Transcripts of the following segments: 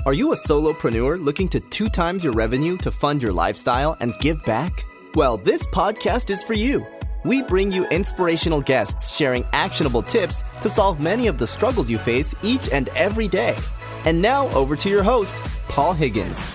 Are you a solopreneur looking to 2 times your revenue to fund your lifestyle and give back? Well, this podcast is for you. We bring you inspirational guests sharing actionable tips to solve many of the struggles you face each and every day. And now over to your host, Paul Higgins.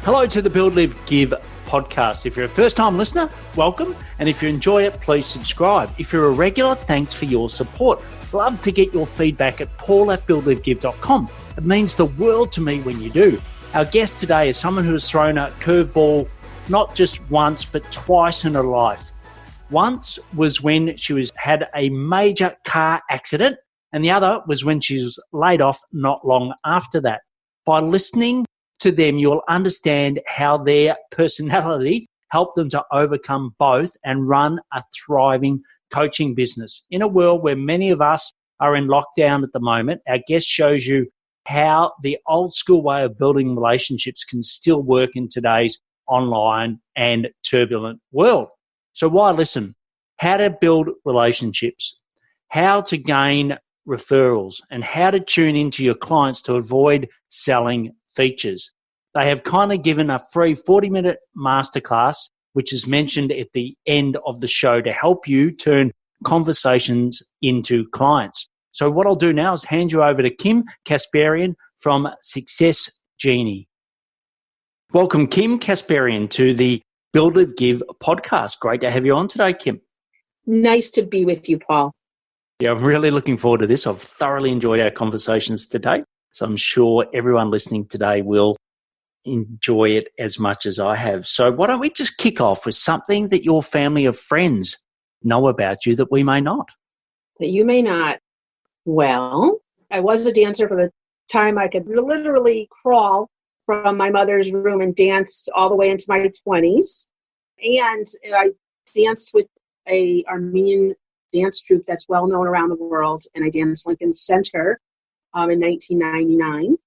Hello to the Build, Live, Give podcast. If you're a first-time listener, welcome. And if you enjoy it, please subscribe. If you're a regular, thanks for your support. Love to get your feedback at paul@buildlivegive.com. It means the world to me when you do. Our guest today is someone who has thrown a curveball not just once, but twice in her life. Once was when she had a major car accident, and the other was when she was laid off not long after that. By listening to them, you'll understand how their personality helped them to overcome both and run a thriving coaching business. In a world where many of us are in lockdown at the moment, our guest shows you how the old school way of building relationships can still work in today's online and turbulent world. So why listen? How to build relationships, how to gain referrals, and how to tune into your clients to avoid selling features. They have kindly given a free 40-minute masterclass, which is mentioned at the end of the show, to help you turn conversations into clients. So what I'll do now is hand you over to Kim Kasparian from Success Genie. Welcome, Kim Kasparian, to the Build, Live, Give podcast. Great to have you on today, Kim. Nice to be with you, Paul. Yeah, I'm really looking forward to this. I've thoroughly enjoyed our conversations today, so I'm sure everyone listening today will enjoy it as much as I have. So why don't we just kick off with something that your family or friends know about you that we may not? That you may not. Well, I was a dancer for the time I could literally crawl from my mother's room and dance all the way into my 20s. And I danced with a Armenian dance troupe that's well known around the world, and I danced Lincoln Center in 1999.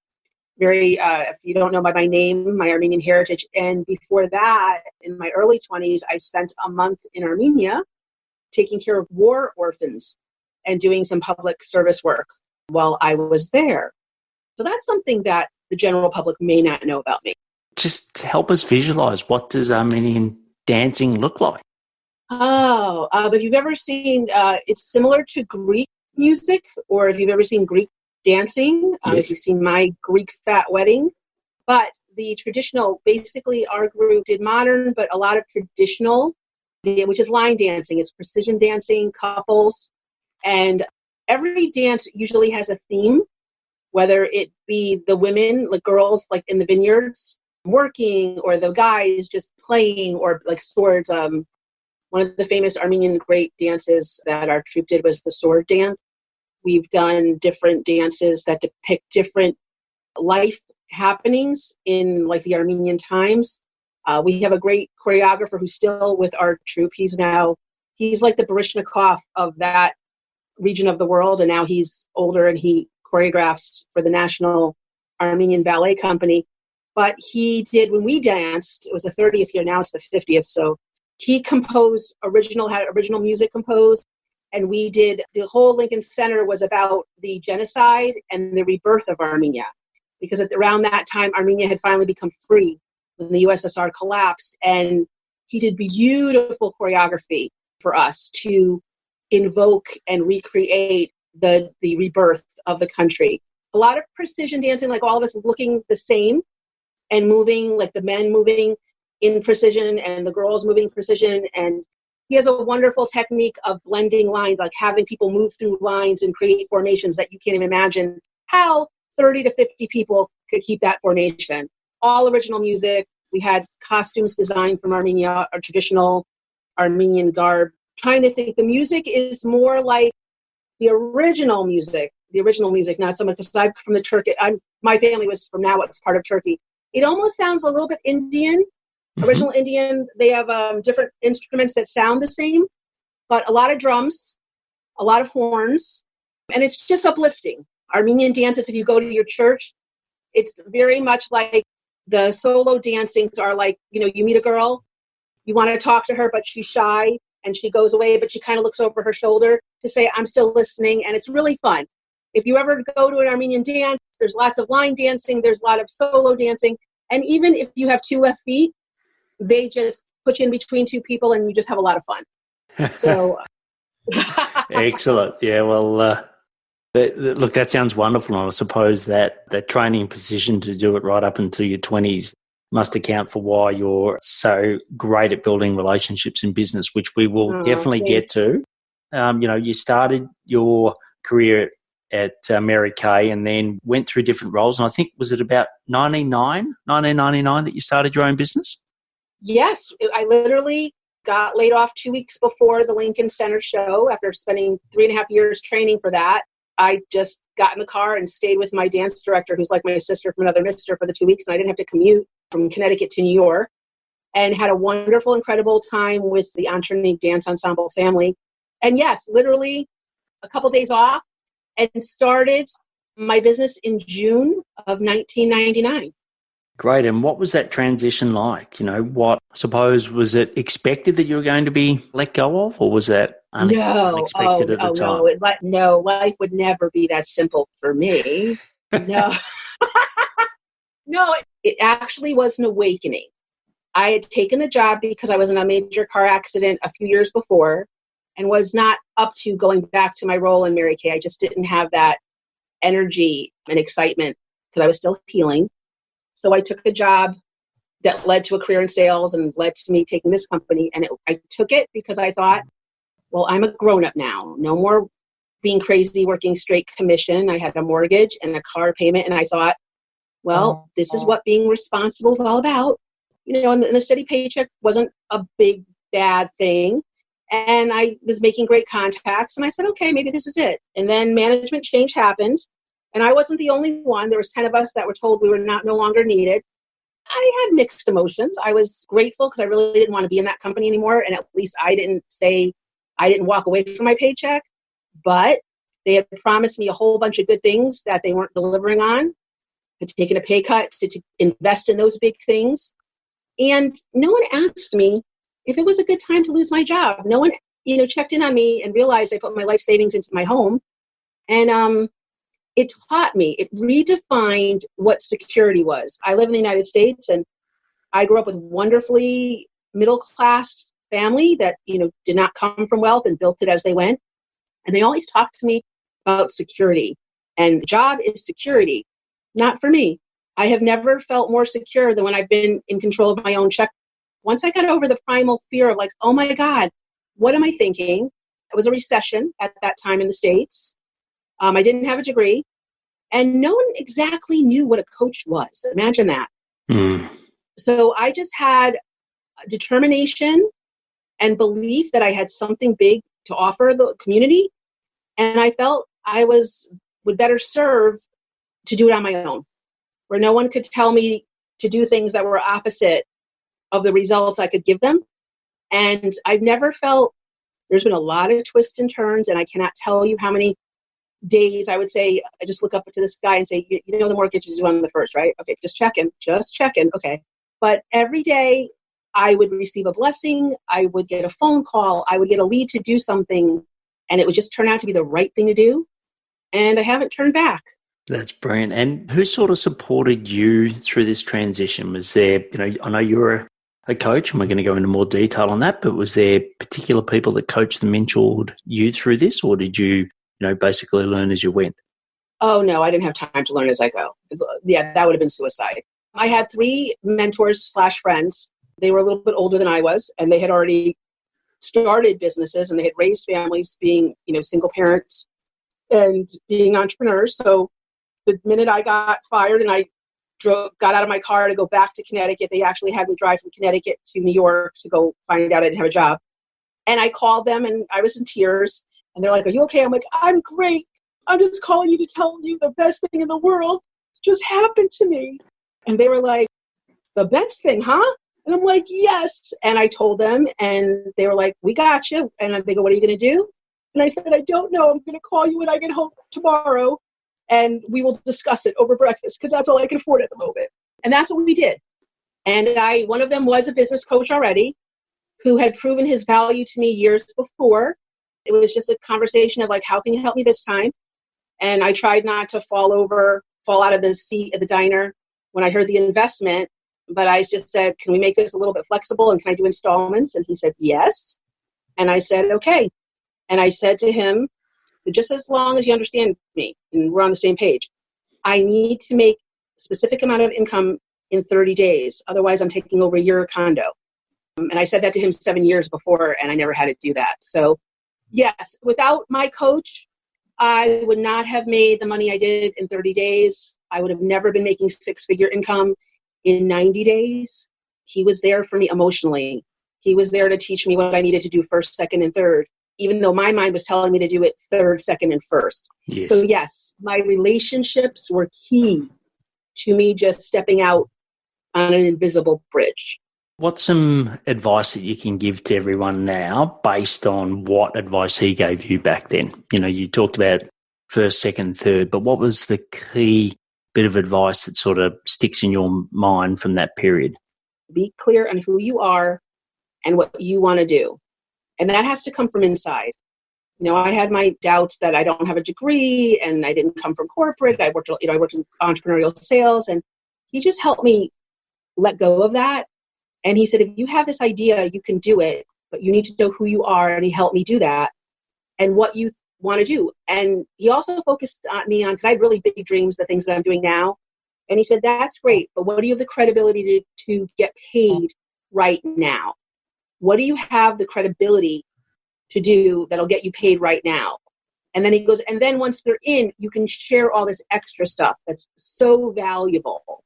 If you don't know by my name, my Armenian heritage. And before that, in my early 20s, I spent a month in Armenia taking care of war orphans and doing some public service work while I was there. So that's something that the general public may not know about me. Just to help us visualize, what does Armenian dancing look like? If you've ever seen, it's similar to Greek music, or if you've ever seen Greek dancing, Yes. if you've seen my Greek fat wedding. But the traditional, basically our group did modern, but a lot of traditional, which is line dancing. It's precision dancing, couples. And every dance usually has a theme, whether it be the women, like girls, like in the vineyards, working, or the guys just playing, or like swords. One of the famous Armenian great dances that our troupe did was the sword dance. We've done different dances that depict different life happenings in like the Armenian times. We have a great choreographer who's still with our troupe. He's like the Baryshnikov of that region of the world, and now he's older and he choreographs for the National Armenian Ballet Company. But he did, when we danced, it was the 30th year, now it's the 50th, so he had original music composed, and we did, the whole Lincoln Center was about the genocide and the rebirth of Armenia. Because around that time, Armenia had finally become free when the USSR collapsed, and he did beautiful choreography for us to invoke and recreate the rebirth of the country. A lot of precision dancing, like all of us looking the same and moving, like the men moving in precision and the girls moving precision. And he has a wonderful technique of blending lines, like having people move through lines and create formations that you can't even imagine how 30 to 50 people could keep that formation. All original music. We had costumes designed from Armenia, our traditional Armenian garb. Trying to think, the music is more like the original music, not so much, because I'm from the Turkey. My family was from now what's part of Turkey. It almost sounds a little bit Indian, original Indian. They have different instruments that sound the same, but a lot of drums, a lot of horns, and it's just uplifting. Armenian dances, if you go to your church, it's very much like the solo dancings are like, you meet a girl, you want to talk to her, but she's shy and she goes away, but she kind of looks over her shoulder to say, I'm still listening. And it's really fun. If you ever go to an Armenian dance, There's lots of line dancing. There's a lot of solo dancing. And even if you have two left feet, they just put you in between two people and you just have a lot of fun. So excellent. Yeah, well, look, that sounds wonderful. And I suppose that training position to do it right up until your 20s must account for why you're so great at building relationships in business, which we will definitely get to. You started your career at Mary Kay and then went through different roles. And I think, was it about 1999 that you started your own business? Yes. I literally got laid off 2 weeks before the Lincoln Center show after spending 3.5 years training for that. I just got in the car and stayed with my dance director, who's like my sister from another mister, for the 2 weeks. And I didn't have to commute from Connecticut to New York, and had a wonderful, incredible time with the Entrenique Dance Ensemble family. And yes, literally a couple days off, and started my business in June of 1999. Great. And what was that transition like? What, I suppose, was it expected that you were going to be let go of, or was that unexpected at the time? No, life would never be that simple for me. No. No, it actually was an awakening. I had taken the job because I was in a major car accident a few years before and was not up to going back to my role in Mary Kay. I just didn't have that energy and excitement because I was still healing. So I took a job that led to a career in sales and led to me taking this company. And I took it because I thought, well, I'm a grown-up now. No more being crazy, working straight commission. I had a mortgage and a car payment. And I thought, well, this is what being responsible is all about. And the steady paycheck wasn't a big, bad thing. And I was making great contacts. And I said, okay, maybe this is it. And then management change happened. And I wasn't the only one. There was 10 of us that were told we were no longer needed. I had mixed emotions. I was grateful because I really didn't want to be in that company anymore. And at least I didn't walk away from my paycheck. But they had promised me a whole bunch of good things that they weren't delivering on. I'd taken a pay cut to invest in those big things. And no one asked me if it was a good time to lose my job. No one, checked in on me and realized I put my life savings into my home. And it taught me, it redefined what security was. I live in the United States, and I grew up with wonderfully middle-class family that, did not come from wealth and built it as they went. And they always talked to me about security. And job is security. Not for me. I have never felt more secure than when I've been in control of my own check. Once I got over the primal fear of oh my God, what am I thinking? It was a recession at that time in the States. I didn't have a degree, and no one exactly knew what a coach was. Imagine that. So I just had determination and belief that I had something big to offer the community. And I felt I would better serve to do it on my own, where no one could tell me to do things that were opposite of the results I could give them. And I've never felt, there's been a lot of twists and turns, and I cannot tell you how many days I would say, I just look up to this guy and say, the mortgage is due on the 1st, right? Okay, just checking. Okay. But every day I would receive a blessing. I would get a phone call. I would get a lead to do something, and it would just turn out to be the right thing to do. And I haven't turned back. That's brilliant. And who sort of supported you through this transition? Was there, I know you're a coach, and we're going to go into more detail on that, but was there particular people that coached and mentored you through this, or did you, basically learn as you went? Oh, no, I didn't have time to learn as I go. Yeah, that would have been suicide. I had 3 mentors/friends. They were a little bit older than I was, and they had already started businesses, and they had raised families, being, single parents and being entrepreneurs. So the minute I got fired and I got out of my car to go back to Connecticut, they actually had me drive from Connecticut to New York to go find out I didn't have a job. And I called them, and I was in tears. And they're like, "Are you okay?" I'm like, "I'm great. I'm just calling you to tell you the best thing in the world just happened to me." And they were like, "The best thing, huh?" And I'm like, "Yes." And I told them, and they were like, "We got you." And they go, "What are you going to do?" And I said, "I don't know. I'm going to call you when I get home tomorrow, and we will discuss it over breakfast, because that's all I can afford at the moment." And that's what we did. And one of them was a business coach already, who had proven his value to me years before. It was just a conversation of how can you help me this time? And I tried not to fall over fall out of the seat at the diner when I heard the investment, but I just said, can we make this a little bit flexible and can I do installments? And he said, yes. And I said, okay. And I said to him, just as long as you understand me and we're on the same page, I need to make a specific amount of income in 30 days. Otherwise, I'm taking over your condo. And I said that to him 7 years before, and I never had to do that. So yes, without my coach, I would not have made the money I did in 30 days. I would have never been making six-figure income in 90 days. He was there for me emotionally. He was there to teach me what I needed to do first, second, and third, even though my mind was telling me to do it third, second, and first. Yes. So yes, my relationships were key to me just stepping out on an invisible bridge. What's some advice that you can give to everyone now based on what advice he gave you back then? You know, you talked about first, second, third, but what was the key bit of advice that sort of sticks in your mind from that period? Be clear on who you are and what you want to do. And that has to come from inside. You know, I had my doubts that I don't have a degree and I didn't come from corporate. I worked in entrepreneurial sales, and he just helped me let go of that. And he said, if you have this idea, you can do it, but you need to know who you are. And he helped me do that and what you want to do. And he also focused on me on, because I had really big dreams, the things that I'm doing now. And he said, that's great, but what do you have the credibility to get paid right now? What do you have the credibility to do that'll get you paid right now? And then he goes, and then once they're in, you can share all this extra stuff that's so valuable.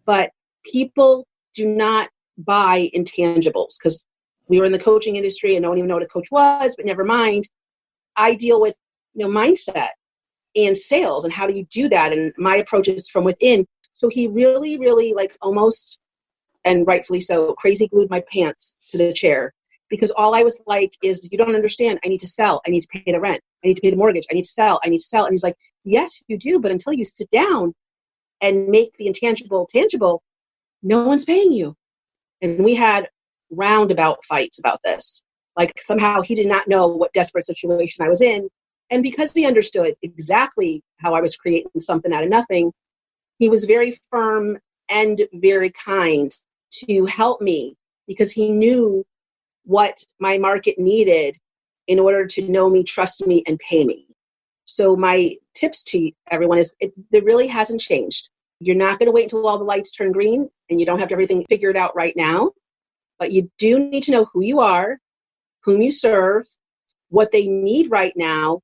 But people do not buy intangibles, because we were in the coaching industry and no one even know what a coach was, but never mind. I deal with, mindset and sales and how do you do that? And my approach is from within. So he really, really almost, and rightfully so, crazy glued my pants to the chair, because all I was like is, you don't understand. I need to sell. I need to pay the rent. I need to pay the mortgage. I need to sell. I need to sell. And he's like, yes, you do. But until you sit down and make the intangible tangible, no one's paying you. And we had roundabout fights about this. Somehow he did not know what desperate situation I was in. And because he understood exactly how I was creating something out of nothing, he was very firm and very kind to help me, because he knew what my market needed in order to know me, trust me, and pay me. So my tips to everyone is, it really hasn't changed. You're not going to wait until all the lights turn green, and you don't have everything figured out right now. But you do need to know who you are, whom you serve, what they need right now,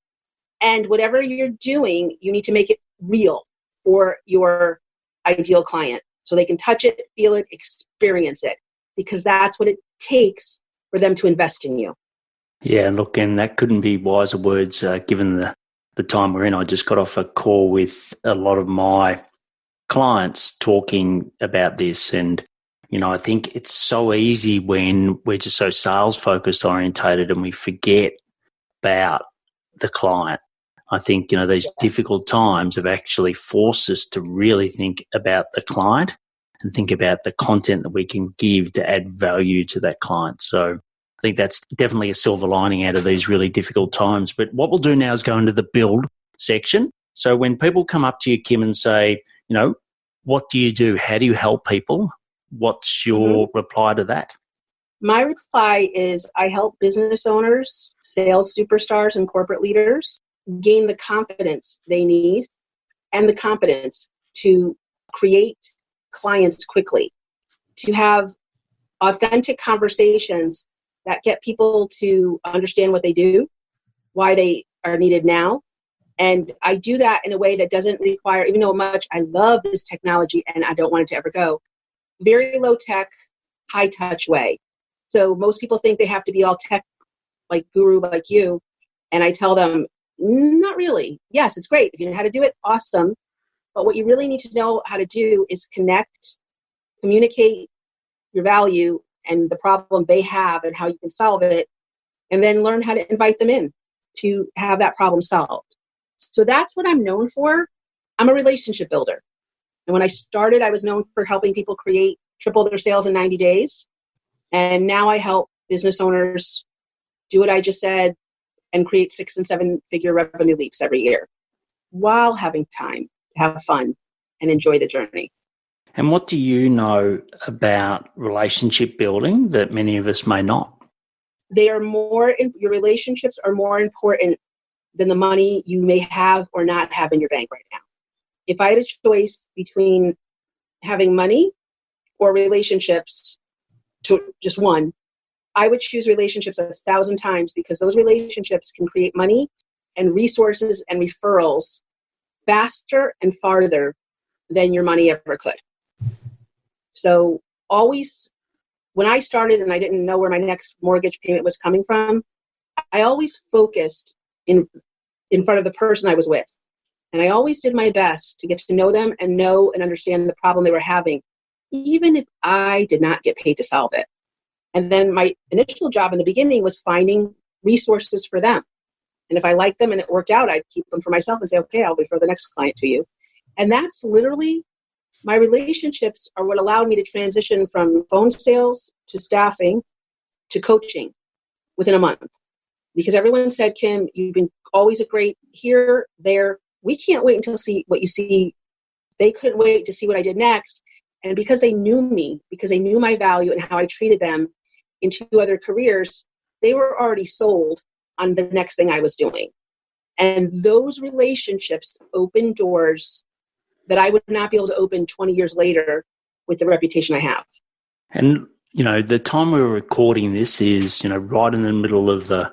and whatever you're doing, you need to make it real for your ideal client so they can touch it, feel it, experience it, because that's what it takes for them to invest in you. Yeah, look, and that couldn't be wiser words given the time we're in. I just got off a call with a lot of my clients talking about this, and I think it's so easy when we're just so sales focused orientated and we forget about the client. I think these difficult times have actually forced us to really think about the client and think about the content that we can give to add value to that client. So I think that's definitely a silver lining out of these really difficult times. But what we'll do now is go into the build section. So when people come up to you, Kim, and say, what do you do? How do you help people? What's your reply to that? My reply is, I help business owners, sales superstars, and corporate leaders gain the confidence they need and the competence to create clients quickly, to have authentic conversations that get people to understand what they do, why they are needed now. And I do that in a way that doesn't require, even though much I love this technology and I don't want it to ever go, very low tech, high touch way. So most people think they have to be all tech, like guru like you. And I tell them, not really. Yes, it's great. If you know how to do it, awesome. But what you really need to know how to do is connect, communicate your value and the problem they have and how you can solve it, and then learn how to invite them in to have that problem solved. So that's what I'm known for. I'm a relationship builder. And when I started, I was known for helping people triple their sales in 90 days. And now I help business owners do what I just said and create 6- and 7-figure revenue leaps every year while having time to have fun and enjoy the journey. And what do you know about relationship building that many of us may not? Your relationships are more important than the money you may have or not have in your bank right now. If I had a choice between having money or relationships, to just one, I would choose relationships 1,000 times, because those relationships can create money and resources and referrals faster and farther than your money ever could. So always, when I started and I didn't know where my next mortgage payment was coming from, I always focused in front of the person I was with. And I always did my best to get to know them and know and understand the problem they were having, even if I did not get paid to solve it. And then my initial job in the beginning was finding resources for them. And if I liked them and it worked out, I'd keep them for myself and say, okay, I'll refer the next client to you. And that's literally, my relationships are what allowed me to transition from phone sales to staffing to coaching within a month. Because everyone said, Kim, you've been always a great here, there. We can't wait until see what you see. They couldn't wait to see what I did next. And because they knew me, because they knew my value and how I treated them in 2 other careers, they were already sold on the next thing I was doing. And those relationships opened doors that I would not be able to open 20 years later with the reputation I have. And, the time we were recording this is, right in the middle of the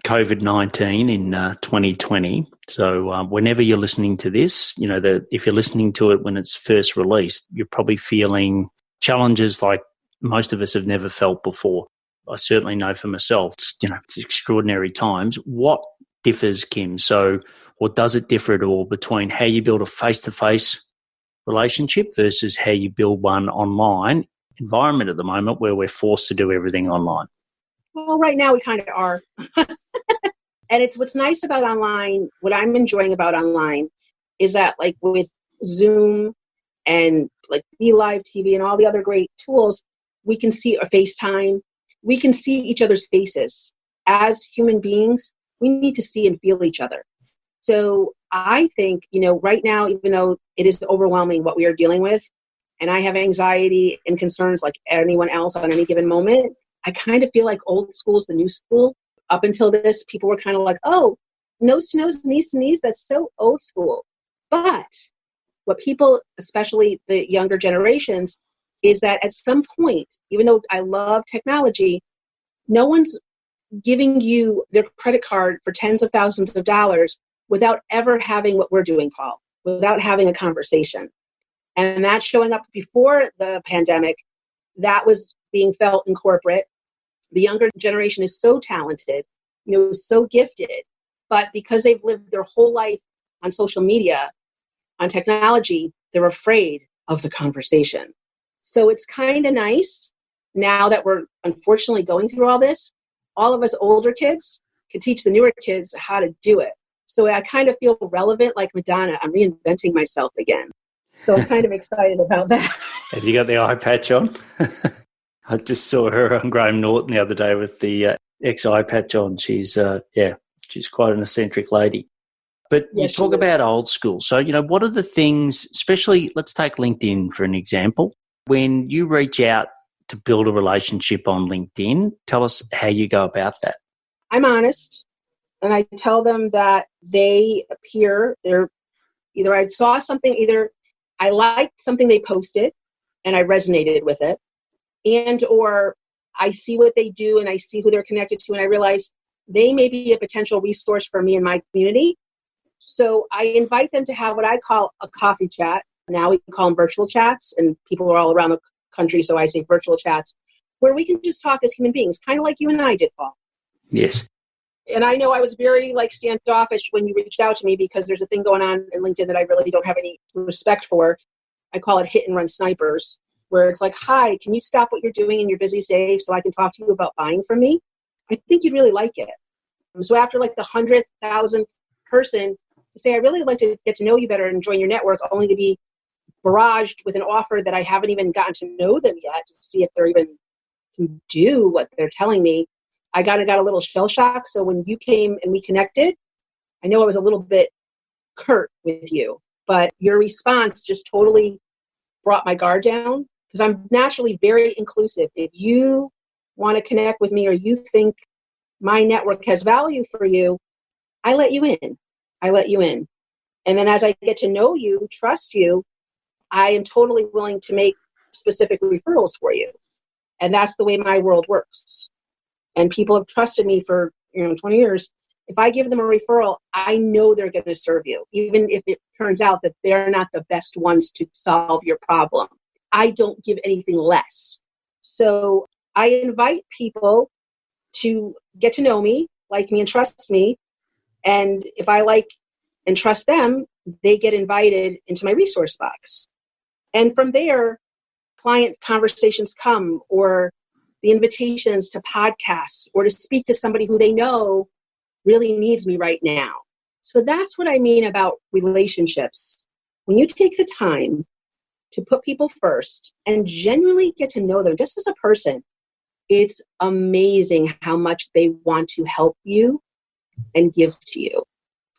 COVID-19 in 2020. So whenever you're listening to this, if you're listening to it when it's first released, you're probably feeling challenges like most of us have never felt before. I certainly know for myself, it's extraordinary times. What differs, Kim? Or does it differ at all between how you build a face-to-face relationship versus how you build one online environment at the moment where we're forced to do everything online? Well, right now we kind of are. And it's what's nice about online, what I'm enjoying about online is that, like with Zoom and like BeLive TV and all the other great tools, we can see a FaceTime. We can see each other's faces. As human beings, we need to see and feel each other. So I think, right now, even though it is overwhelming what we are dealing with, and I have anxiety and concerns like anyone else on any given moment, I kind of feel like old school is the new school. Up until this, people were kind of like, oh, nose to nose, knees to knees, that's so old school. But what people, especially the younger generations, is that at some point, even though I love technology, no one's giving you their credit card for tens of thousands of dollars without ever having what we're doing, Paul, without having a conversation. And that's showing up before the pandemic. That was being felt in corporate. The younger generation is so talented, so gifted, but because they've lived their whole life on social media, on technology, they're afraid of the conversation. So it's kind of nice now that we're unfortunately going through all this. All of us older kids can teach the newer kids how to do it. So I kind of feel relevant, like Madonna. I'm reinventing myself again. So I'm kind of excited about that. Have you got the eye patch on? I just saw her on Graham Norton the other day with the ex-eye patch on. She's quite an eccentric lady. But you talk about old school. So, what are the things, especially, let's take LinkedIn for an example. When you reach out to build a relationship on LinkedIn, tell us how you go about that. I'm honest, and I tell them that they're either I saw something, either I liked something they posted and I resonated with it, and or I see what they do and I see who they're connected to, and I realize they may be a potential resource for me and my community. So I invite them to have what I call a coffee chat. Now we call them virtual chats, and people are all around the country, so I say virtual chats, where we can just talk as human beings, kind of like you and I did, Paul. Yes. And I know I was very standoffish when you reached out to me, because there's a thing going on in LinkedIn that I really don't have any respect for. I call it hit and run snipers, where it's like, hi, can you stop what you're doing in your busy day so I can talk to you about buying from me? I think you'd really like it. So after the 100,000th person, to say, I really like to get to know you better and join your network, only to be barraged with an offer that I haven't even gotten to know them yet to see if they're even can do what they're telling me. I got a little shell shock. So when you came and we connected, I know I was a little bit curt with you, But your response just totally brought my guard down because I'm naturally very inclusive. If you want to connect with me or you think my network has value for you, I let you in. I let you in. And then as I get to know you, trust you, I am totally willing to make specific referrals for you. And that's the way my world works. And people have trusted me for 20 years. If I give them a referral, I know they're going to serve you, even if it turns out that they're not the best ones to solve your problem. I don't give anything less. So I invite people to get to know me, like me, and trust me. And if I like and trust them, they get invited into my resource box. And from there, client conversations come, or the invitations to podcasts, or to speak to somebody who they know really needs me right now. So that's what I mean about relationships. When you take the time to put people first and genuinely get to know them just as a person, it's amazing how much they want to help you and give to you.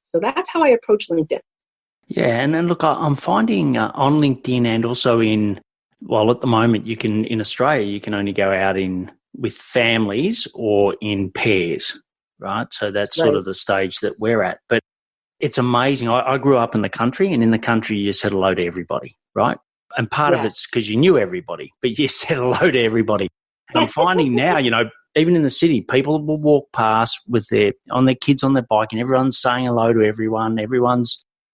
So that's how I approach LinkedIn. Yeah, and then look, I'm finding on LinkedIn and also at the moment in Australia, you can only go out with families or in pairs, right? So that's sort of the stage that we're at. But it's amazing. I grew up in the country, and in the country, you said hello to everybody, right? And part of it's because you knew everybody, but you said hello to everybody. And I'm finding now, even in the city, people will walk past with their kids on their bike, and everyone's saying hello to everyone.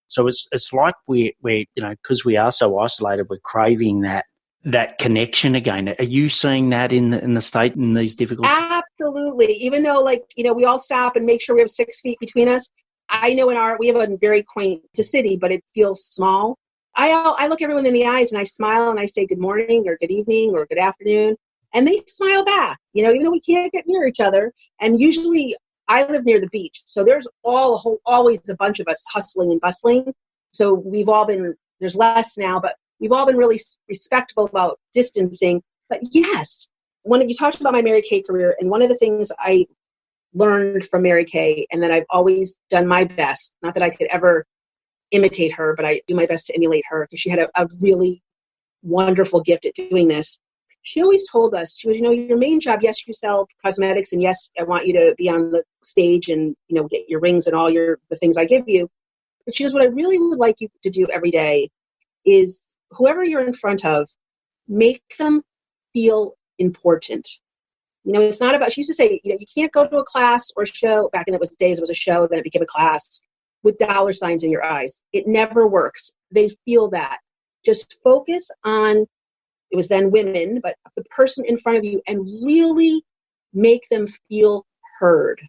So it's like we're because we are so isolated, we're craving that connection again. Are you seeing that in the state in these difficult times? Absolutely. Even though we all stop and make sure we have 6 feet between us. I know we have a very quaint city, but it feels small. I look everyone in the eyes and I smile and I say good morning or good evening or good afternoon. And they smile back, even though we can't get near each other. And usually I live near the beach. So there's always a bunch of us hustling and bustling. So there's less now, but we've all been really respectful about distancing. But yes, when you talked about my Mary Kay career, and one of the things I learned from Mary Kay, and that I've always done my best, not that I could ever imitate her, but I do my best to emulate her because she had a really wonderful gift at doing this. She always told us, she was, your main job, yes, you sell cosmetics, and yes, I want you to be on the stage and, get your rings and all the things I give you. But she goes, what I really would like you to do every day is whoever you're in front of, make them feel important. It's not about, she used to say, you can't go to a class or show, back in those days it was a show, then it became a class, with dollar signs in your eyes. It never works. They feel that. Just focus on, it was then women, but the person in front of you, and really make them feel heard.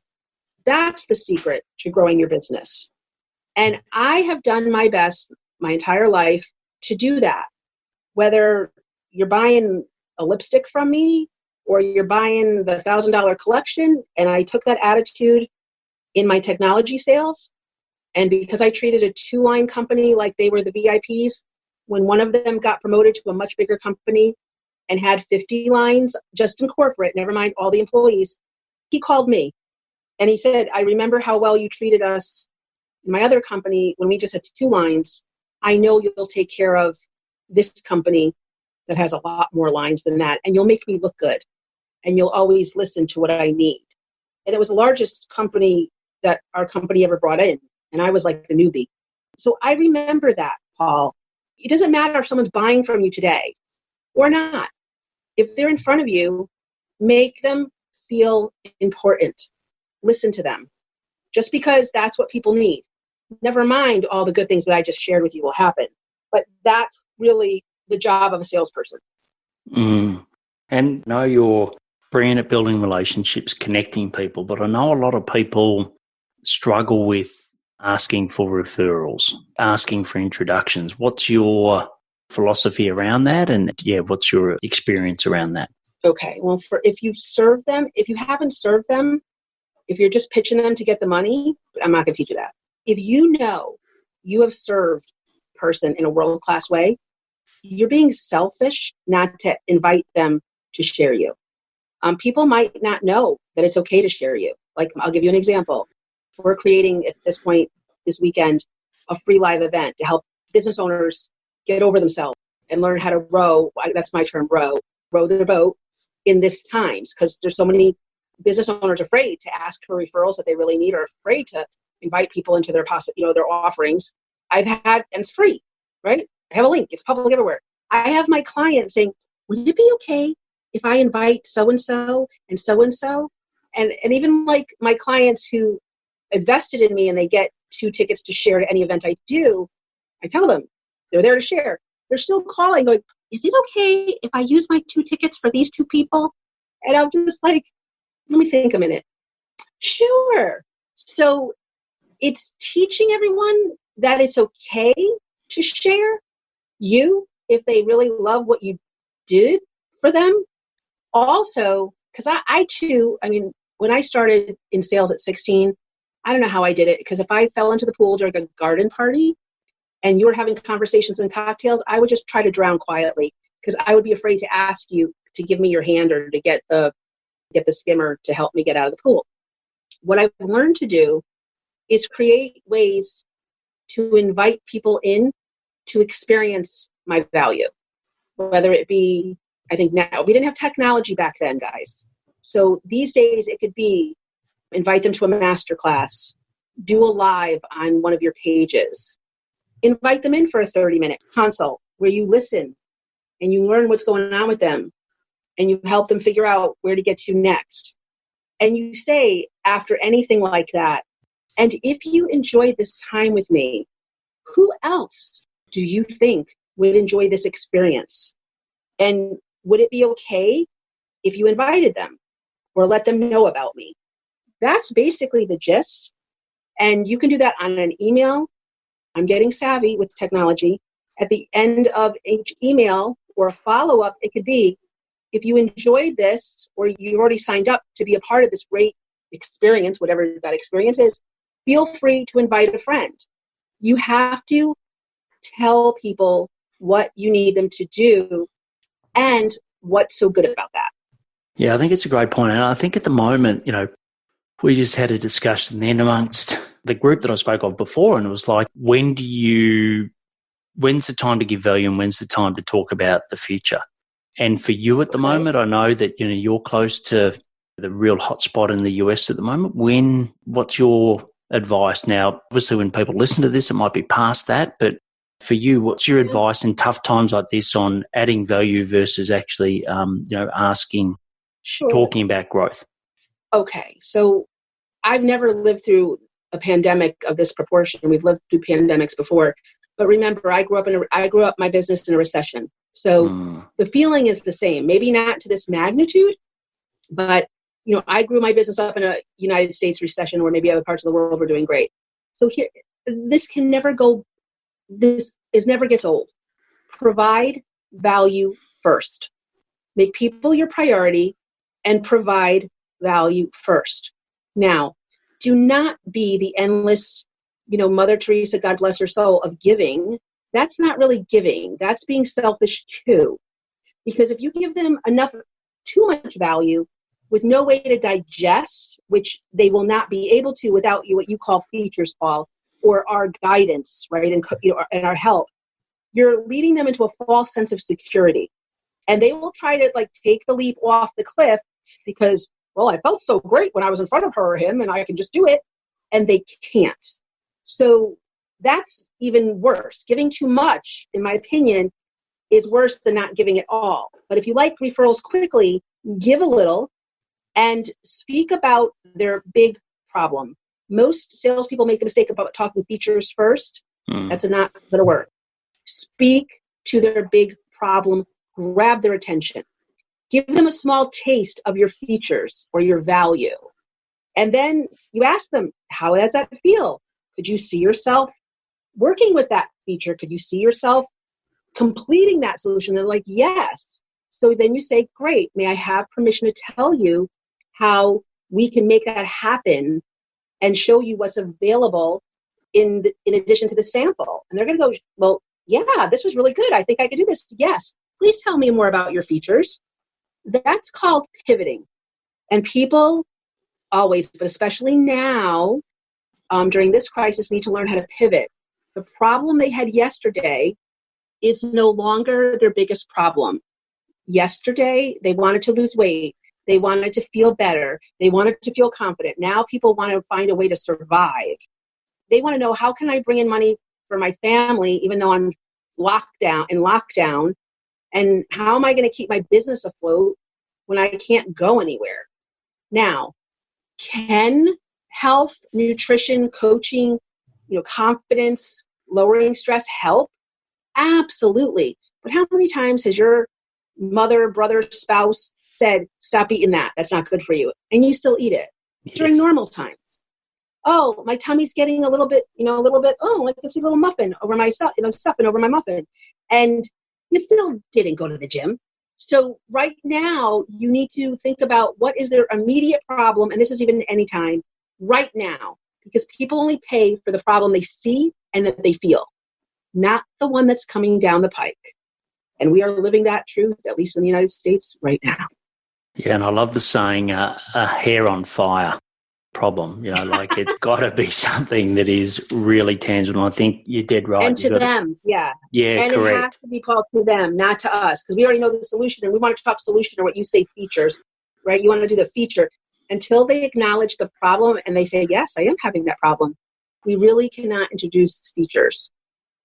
That's the secret to growing your business. And I have done my best my entire life to do that. Whether you're buying a lipstick from me or you're buying the $1,000 collection, and I took that attitude in my technology sales. And because I treated a 2-line company like they were the VIPs, when one of them got promoted to a much bigger company and had 50 lines just in corporate, never mind all the employees, he called me and he said, I remember how well you treated us in my other company when we just had 2 lines. I know you'll take care of this company that has a lot more lines than that, and you'll make me look good, and you'll always listen to what I need. And it was the largest company that our company ever brought in, and I was like the newbie. So I remember that, Paul. It doesn't matter if someone's buying from you today or not. If they're in front of you, make them feel important. Listen to them. Just because that's what people need. Never mind all the good things that I just shared with you will happen. But that's really the job of a salesperson. And know you're brilliant at building relationships, connecting people, but I know a lot of people struggle with asking for referrals, asking for introductions. What's your philosophy around that? And what's your experience around that? Okay. Well, if you serve them, if you haven't served them, if you're just pitching them to get the money, I'm not going to teach you that. If you know you have served a person in a world-class way, you're being selfish not to invite them to share you. People might not know that it's okay to share you. Like, I'll give you an example. We're creating at this point, this weekend, a free live event to help business owners get over themselves and learn how to row. That's my term, row their boat in this times, because there's so many business owners afraid to ask for referrals that they really need, or afraid to invite people into their their offerings. I've had, and it's free, right? I have a link. It's public everywhere. I have my clients saying, would it be okay if I invite so-and-so and so-and-so? And even like my clients who invested in me and they get 2 tickets to share to any event I do, I tell them they're there to share. They're still calling, going, is it okay if I use my 2 tickets for these 2 people? And I'm just like, let me think a minute. Sure. So it's teaching everyone that it's okay to share you if they really love what you did for them. Also, because I too, when I started in sales at 16, I don't know how I did it, because if I fell into the pool during a garden party and you were having conversations and cocktails, I would just try to drown quietly, because I would be afraid to ask you to give me your hand or to get the skimmer to help me get out of the pool. What I've learned to do is create ways to invite people in to experience my value, whether it be, I think now, we didn't have technology back then, guys. So these days it could be invite them to a masterclass, do a live on one of your pages, invite them in for a 30-minute consult where you listen and you learn what's going on with them and you help them figure out where to get to next. And you say after anything like that, and if you enjoyed this time with me, who else do you think would enjoy this experience? And would it be okay if you invited them or let them know about me? That's basically the gist. And you can do that on an email. I'm getting savvy with technology. At the end of each email or a follow-up, it could be, if you enjoyed this or you already signed up to be a part of this great experience, whatever that experience is, feel free to invite a friend. You have to tell people what you need them to do and what's so good about that. Yeah, I think it's a great point. And I think at the moment, we just had a discussion then amongst the group that I spoke of before, and it was like, when's the time to give value and when's the time to talk about the future? And for you at the moment, I know that you're close to the real hotspot in the US at the moment. What's your advice now? Obviously, when people listen to this, it might be past that, but for you, what's your advice in tough times like this on adding value versus actually, asking, talking about growth? Okay, so I've never lived through a pandemic of this proportion. We've lived through pandemics before, but remember, I grew up my business in a recession. So the feeling is the same. Maybe not to this magnitude, but I grew my business up in a United States recession, where maybe other parts of the world were doing great. So here, this never gets old. Provide value first. Make people your priority and provide value first. Now, do not be the endless, Mother Teresa, God bless her soul, of giving. That's not really giving. That's being selfish too. Because if you give them too much value with no way to digest, which they will not be able to without what you call features, Paul, or our guidance, right, and our help, you're leading them into a false sense of security. And they will try to take the leap off the cliff because, well, I felt so great when I was in front of her or him and I can just do it. And they can't. So that's even worse. Giving too much, in my opinion, is worse than not giving at all. But if you like referrals quickly, give a little and speak about their big problem. Most salespeople make the mistake about talking features first. That's not going to work. Speak to their big problem. Grab their attention. Give them a small taste of your features or your value. And then you ask them, how does that feel? Could you see yourself working with that feature? Could you see yourself completing that solution? They're like, yes. So then you say, great, may I have permission to tell you how we can make that happen and show you what's available in addition to the sample? And they're going to go, well, yeah, this was really good. I think I could do this. Yes. Please tell me more about your features. That's called pivoting. And people always, but especially now, during this crisis, need to learn how to pivot. The problem they had yesterday is no longer their biggest problem. Yesterday, they wanted to lose weight. They wanted to feel better. They wanted to feel confident. Now people want to find a way to survive. They want to know, how can I bring in money for my family even though I'm lockdown? And how am I going to keep my business afloat when I can't go anywhere? Now, can health, nutrition, coaching, confidence, lowering stress help? Absolutely. But how many times has your mother, brother, spouse said, stop eating that? That's not good for you. And you still eat it during normal times. Oh, my tummy's getting a little bit, oh, I can see a little muffin over my stuffing over my muffin. And you still didn't go to the gym. So right now, you need to think about what is their immediate problem. And this is even any time right now, because people only pay for the problem they see and that they feel, not the one that's coming down the pike. And we are living that truth, at least in the United States right now. Yeah, and I love the saying, a hair on fire problem. It's got to be something that is really tangible. And I think you're dead right. And to them, yeah. Yeah, and correct. It has to be called to them, not to us, because we already know the solution, and we want to talk solution or what you say features, right? You want to do the feature. Until they acknowledge the problem and they say, yes, I am having that problem, we really cannot introduce features.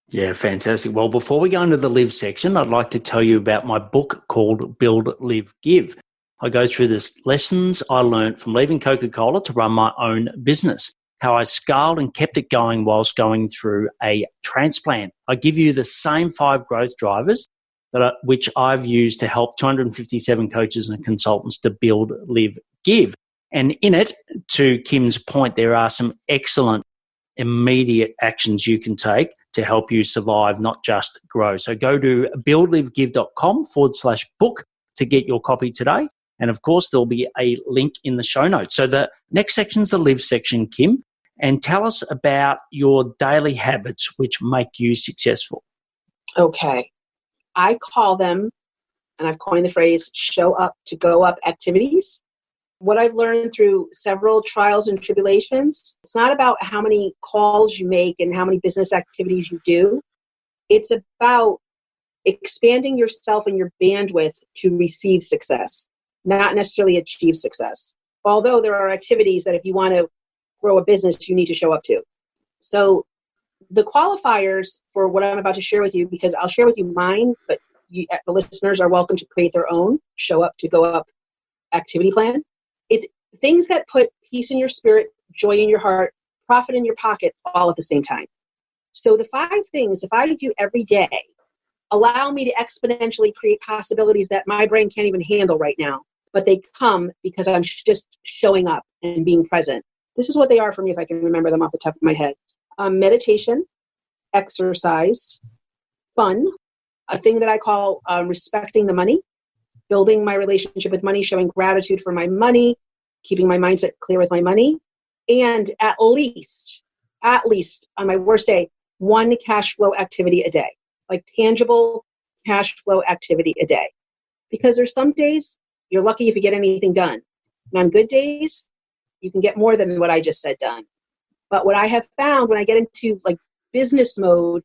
Yeah, fantastic. Well, before we go into the live section, I'd like to tell you about my book called Build, Live, Give. I go through the lessons I learned from leaving Coca-Cola to run my own business, how I scaled and kept it going whilst going through a transplant. I give you the same 5 growth drivers which I've used to help 257 coaches and consultants to build, live, give. And in it, to Kim's point, there are some excellent immediate actions you can take to help you survive, not just grow. So go to buildlivegive.com/book to get your copy today. And of course, there'll be a link in the show notes. So the next section is the live section, Kim. And tell us about your daily habits which make you successful. Okay. I call them, and I've coined the phrase, show up to go up activities. What I've learned through several trials and tribulations, it's not about how many calls you make and how many business activities you do. It's about expanding yourself and your bandwidth to receive success, not necessarily achieve success. Although there are activities that if you want to grow a business, you need to show up to. So the qualifiers for what I'm about to share with you, because I'll share with you mine, but the listeners are welcome to create their own show up to go up activity plan. It's things that put peace in your spirit, joy in your heart, profit in your pocket, all at the same time. So the 5 things, if I do every day, allow me to exponentially create possibilities that my brain can't even handle right now, but they come because I'm just showing up and being present. This is what they are for me if I can remember them off the top of my head. Meditation, exercise, fun, a thing that I call respecting the money, building my relationship with money, showing gratitude for my money, keeping my mindset clear with my money, and at least on my worst day, 1 cash flow activity a day, like tangible cash flow activity a day. Because there's some days you're lucky if you get anything done. And on good days, you can get more than what I just said done. But what I have found when I get into like business mode,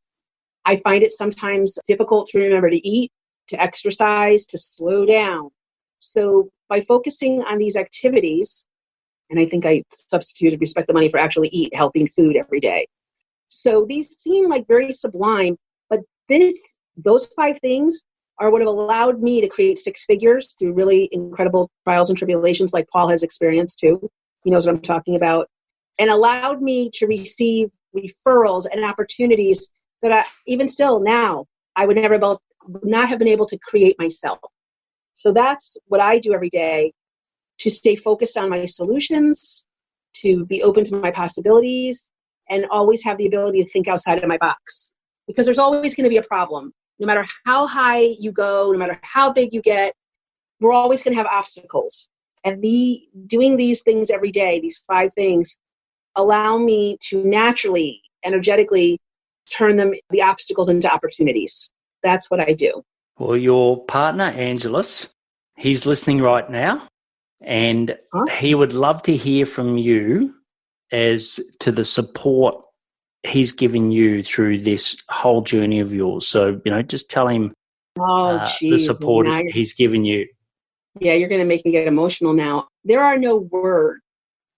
I find it sometimes difficult to remember to eat, to exercise, to slow down. So by focusing on these activities, and I think I substituted respect the money for actually eat healthy food every day. So these seem like very sublime, but those 5 things are what have allowed me to create 6 figures through really incredible trials and tribulations like Paul has experienced too. He knows what I'm talking about. And allowed me to receive referrals and opportunities that even still now, I would not have been able to create myself. So that's what I do every day to stay focused on my solutions, to be open to my possibilities, and always have the ability to think outside of my box. Because there's always going to be a problem. No matter how high you go, no matter how big you get, we're always going to have obstacles. And doing these things every day, these 5 things, allow me to naturally, energetically turn the obstacles into opportunities. That's what I do. Well, your partner, Angelus, he's listening right now, and he would love to hear from you as to the support he's given you through this whole journey of yours? So, just tell him the support he's given you. Yeah, you're going to make me get emotional now. There are no words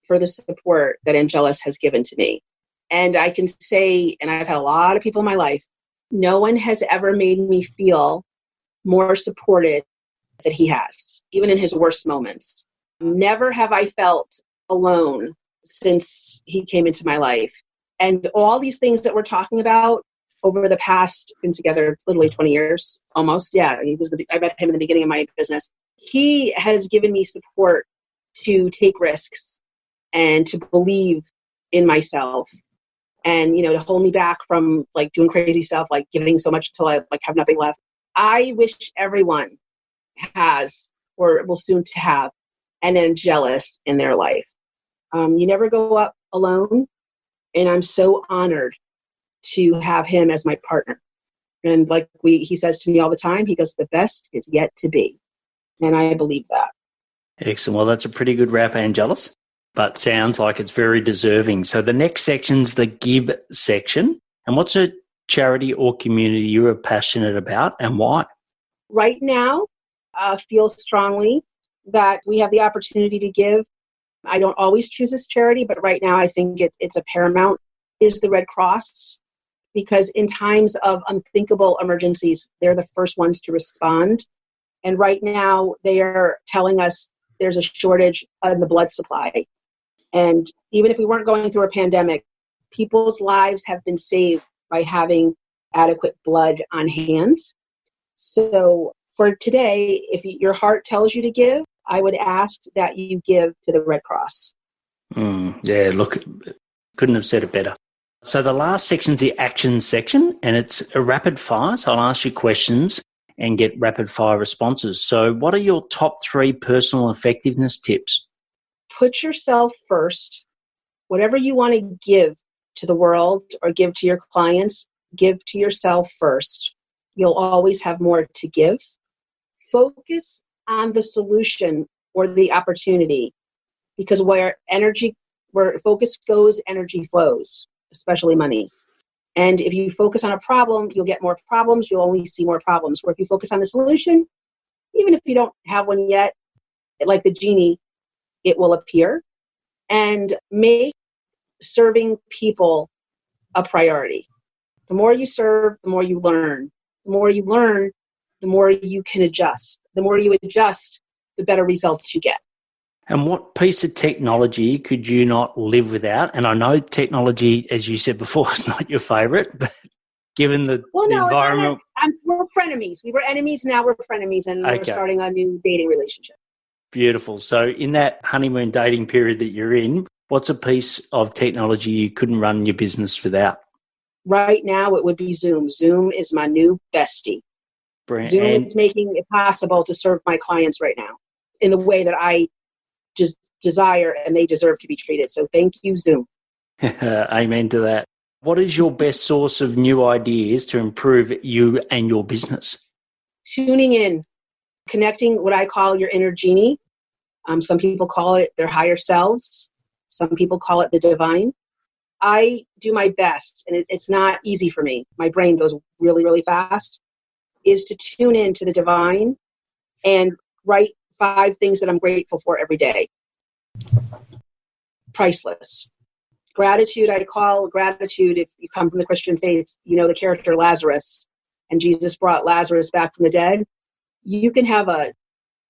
for the support that Angelus has given to me. And I can say, and I've had a lot of people in my life, no one has ever made me feel more supported than he has, even in his worst moments. Never have I felt alone since he came into my life. And all these things that we're talking about over the past, been together literally 20 years, almost. Yeah, I met him in the beginning of my business. He has given me support to take risks and to believe in myself and, to hold me back from like doing crazy stuff, like giving so much till I like have nothing left. I wish everyone has or will soon to have an Angelus in their life. You never go up alone. And I'm so honored to have him as my partner. And like he says to me all the time, he goes, the best is yet to be. And I believe that. Excellent. Well, that's a pretty good wrap, Angelus, but sounds like it's very deserving. So the next section's the give section. And what's a charity or community you are passionate about and why? Right now, I feel strongly that we have the opportunity to give. I don't always choose this charity, but right now I think it's a paramount, is the Red Cross. Because in times of unthinkable emergencies, they're the first ones to respond. And right now, they are telling us there's a shortage in the blood supply. And even if we weren't going through a pandemic, people's lives have been saved by having adequate blood on hand. So for today, if your heart tells you to give, I would ask that you give to the Red Cross. Yeah, look, couldn't have said it better. So the last section is the action section, and it's a rapid fire. So I'll ask you questions and get rapid fire responses. So what are your top 3 personal effectiveness tips? Put yourself first. Whatever you want to give to the world or give to your clients, give to yourself first. You'll always have more to give. Focus on the solution or the opportunity, because where focus goes, energy flows, especially money. And if you focus on a problem, you'll get more problems. You'll only see more problems. Where if you focus on the solution, even if you don't have one yet, like the genie, it will appear. And make serving people a priority. The more you serve, the more you learn. The more you learn, the more you can adjust. The more you adjust, the better results you get. And what piece of technology could you not live without? And I know technology, as you said before, is not your favorite, but given the environment. We're frenemies. We were enemies, now we're frenemies, and we're starting a new dating relationship. Beautiful. So in that honeymoon dating period that you're in, what's a piece of technology you couldn't run your business without? Right now, it would be Zoom. Zoom is my new bestie. Zoom is making it possible to serve my clients right now in the way that I just desire and they deserve to be treated. So thank you, Zoom. Amen to that. What is your best source of new ideas to improve you and your business? Tuning in, connecting what I call your inner genie. Some people call it their higher selves. Some people call it the divine. I do my best, and it's not easy for me. My brain goes really, really fast, is to tune in to the divine and write 5 things that I'm grateful for every day. Priceless. Gratitude, I call gratitude, if you come from the Christian faith, you know the character Lazarus, and Jesus brought Lazarus back from the dead. You can have a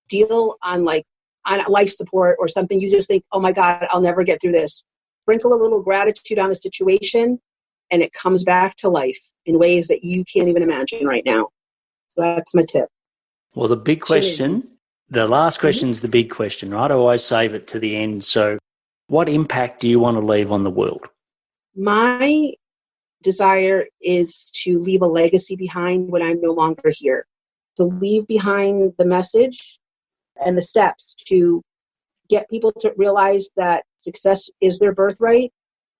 deal on life support or something. You just think, oh my God, I'll never get through this. Sprinkle a little gratitude on the situation, and it comes back to life in ways that you can't even imagine right now. So that's my tip. Well, the big question, the last question is the big question, right? I always save it to the end. So what impact do you want to leave on the world? My desire is to leave a legacy behind when I'm no longer here, to leave behind the message and the steps to get people to realize that success is their birthright.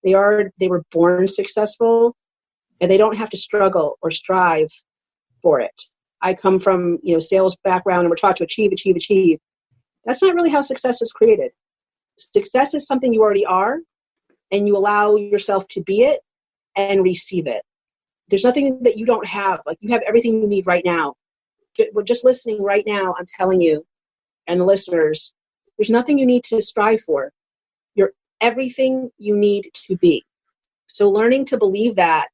They were born successful, and they don't have to struggle or strive for it. I come from, sales background, and we're taught to achieve. That's not really how success is created. Success is something you already are, and you allow yourself to be it, and receive it. There's nothing that you don't have. Like, you have everything you need right now. We're just listening right now. I'm telling you, and the listeners, there's nothing you need to strive for. You're everything you need to be. So learning to believe that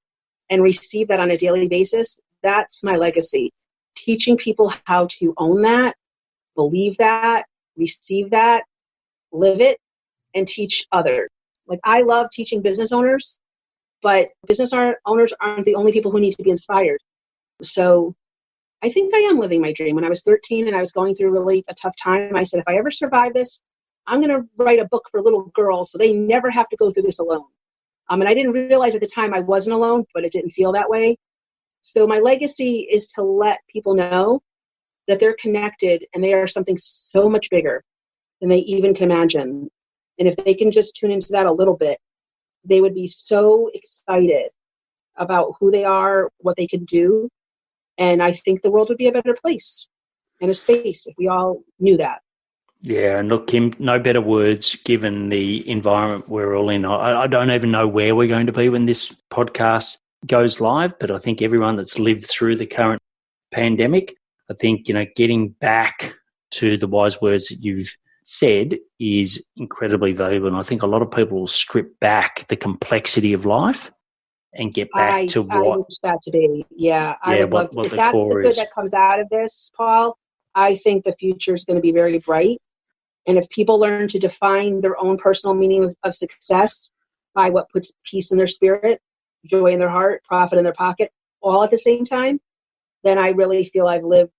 and receive that on a daily basis, that's my legacy. Teaching people how to own that, believe that, receive that, live it, and teach others. Like, I love teaching business owners, but business owners aren't the only people who need to be inspired. So I think I am living my dream. When I was 13 and I was going through really a tough time, I said, if I ever survive this, I'm going to write a book for little girls so they never have to go through this alone. And I didn't realize at the time I wasn't alone, but it didn't feel that way. So my legacy is to let people know that they're connected and they are something so much bigger than they even can imagine. And if they can just tune into that a little bit, they would be so excited about who they are, what they can do. And I think the world would be a better place and a space if we all knew that. Yeah, and look, Kim, no better words given the environment we're all in. I don't even know where we're going to be when this podcast goes live, but I think everyone that's lived through the current pandemic, I think, getting back to the wise words that you've said is incredibly valuable. And I think a lot of people will strip back the complexity of life and get back to what... I wish that to be. Yeah, I would love to. If that's the good that comes out of this, Paul, I think the future is going to be very bright. And if people learn to define their own personal meaning of success by what puts peace in their spirit, joy in their heart, profit in their pocket, all at the same time, then I really feel I've lived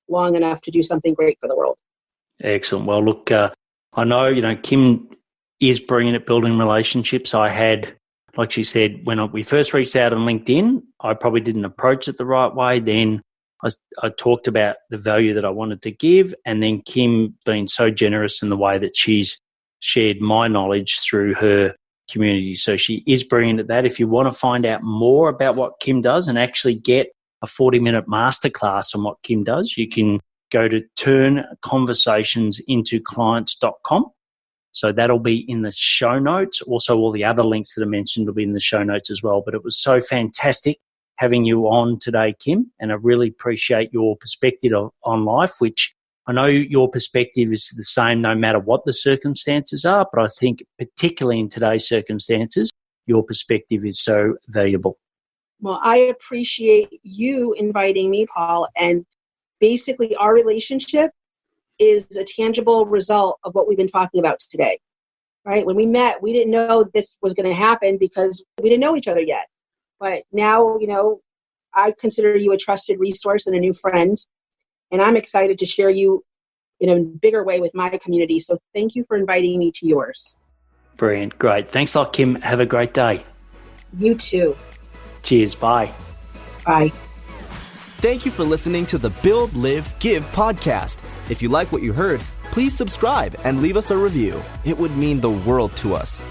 long enough to do something great for the world. Excellent. Well, look, I know, Kim is brilliant at building relationships. I had, like she said, when we first reached out on LinkedIn, I probably didn't approach it the right way. Then I talked about the value that I wanted to give, and then Kim being so generous in the way that she's shared my knowledge through her community. So she is brilliant at that. If you want to find out more about what Kim does and actually get a 40-minute masterclass on what Kim does, you can go to turnconversationsinToclients.com. So that'll be in the show notes. Also, all the other links that I mentioned will be in the show notes as well. But it was so fantastic having you on today, Kim, and I really appreciate your perspective on life, which I know your perspective is the same no matter what the circumstances are, but I think particularly in today's circumstances, your perspective is so valuable. Well, I appreciate you inviting me, Paul, and basically our relationship is a tangible result of what we've been talking about today, right? When we met, we didn't know this was going to happen because we didn't know each other yet. But now, I consider you a trusted resource and a new friend, and I'm excited to share you in a bigger way with my community. So thank you for inviting me to yours. Brilliant. Great. Thanks a lot, Kim. Have a great day. You too. Cheers. Bye. Bye. Thank you for listening to the Build, Live, Give podcast. If you like what you heard, please subscribe and leave us a review. It would mean the world to us.